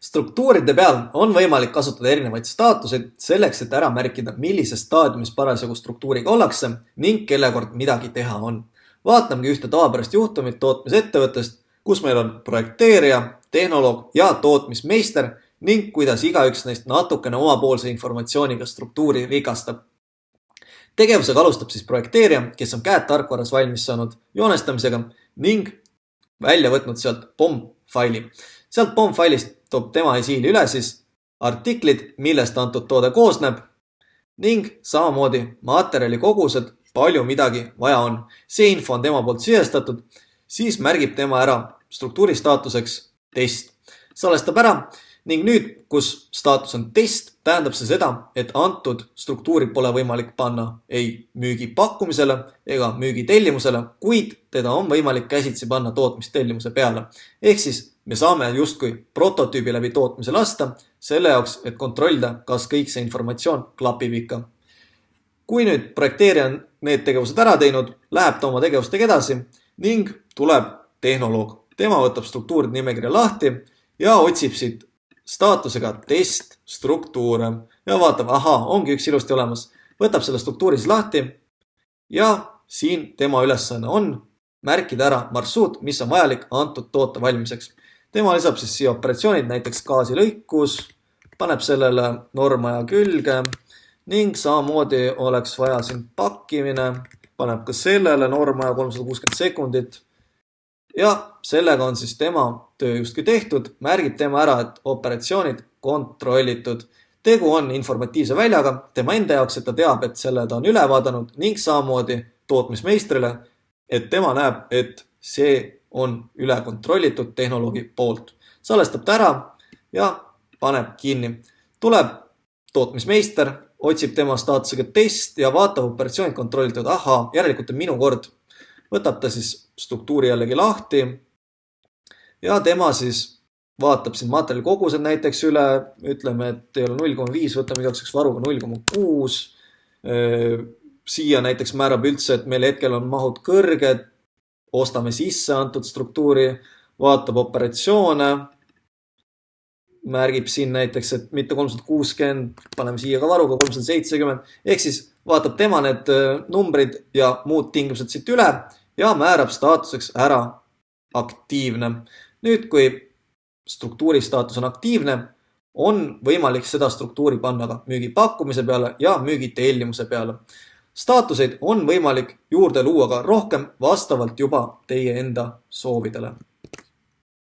Struktuuride peal on võimalik kasutada erinevaid staatuseid selleks, et ära märkida, millises staadiumis parasjagu struktuuriga ollakse ning kelle kord midagi teha on. Vaatamegi ühte tavapärast juhtumit tootmisettevõttest, kus meil on projekteerija, tehnoloog ja tootmismeister ning kuidas igaüks neist natukene omapoolse informatsiooniga struktuuri rikastab. Tegevusega alustab siis projekteerija, kes on käed tarkvaras valmis saanud joonestamisega ning välja võtnud sealt POM-faili. Sealt POM-failist toob tema esiili üle siis artiklid, millest antud toode koosneb ning samamoodi materjali kogused, palju midagi vaja on. See info on tema poolt sisestatud, siis märgib tema ära struktuuri staatuseks test. Salestab ära ning nüüd, kus staatus on test, tähendab see seda, et antud struktuuri pole võimalik panna ei müügi pakkumisele ega müügi tellimusele, kuid teda on võimalik käsitsi panna tootmistellimuse peale. Ehk siis me saame justkui prototüübi läbi tootmise lasta selle jaoks, et kontrollida, kas kõik see informatsioon klapib ikka. Kui nüüd projekteerija on need tegevused ära teinud, läheb ta oma tegevustega edasi ning tuleb tehnoloog. Tema võtab struktuuride nimekirja lahti ja otsib siit staatusega test struktuure ja vaatab, ongi üks ilusti olemas. Võtab selle struktuuris lahti ja siin tema ülesanne on märkida ära marsruut, mis on vajalik antud toote valmiseks. Tema lisab siis siia operatsioonid, näiteks gaasilõikus, paneb sellele normaja külge ning samamoodi oleks vaja siin pakkimine, paneb ka sellele normaja 360 sekundit. Ja sellega on siis tema töö justkui tehtud, märgib tema ära, et operatsioonid kontrollitud. Tegu on informatiivse väljaga tema enda jaoks, et ta teab, et selle ta on üle vaadanud ning samamoodi tootmismeistrile, et tema näeb, et see on üle kontrollitud tehnoloogi poolt. Salestab ta ära ja paneb kinni. Tuleb tootmismeister, otsib tema staatusega test ja vaatab operatsioonid kontrollitud. Järelikult on minu kord. Võtab ta siis struktuuri jällegi lahti ja tema siis vaatab siin materjali kogused näiteks üle, ütleme, et ei ole 0,5, võtame igaüks varuga 0,6. Siia näiteks määrab üldse, et meil hetkel on mahud kõrged, ostame sisse antud struktuuri, vaatab operatsioone, märgib siin näiteks, et mitte 360, paneme siia ka varuga 370, ehk siis vaatab tema need numbrid ja muud tingimused siit üle ja määrab staatuseks ära aktiivne. Nüüd, kui struktuuri staatus on aktiivne, on võimalik seda struktuuri panna ka müügi pakkumise peale ja müügi tellimuse peale. Staatuseid on võimalik juurde luua ka rohkem vastavalt juba teie enda soovidele.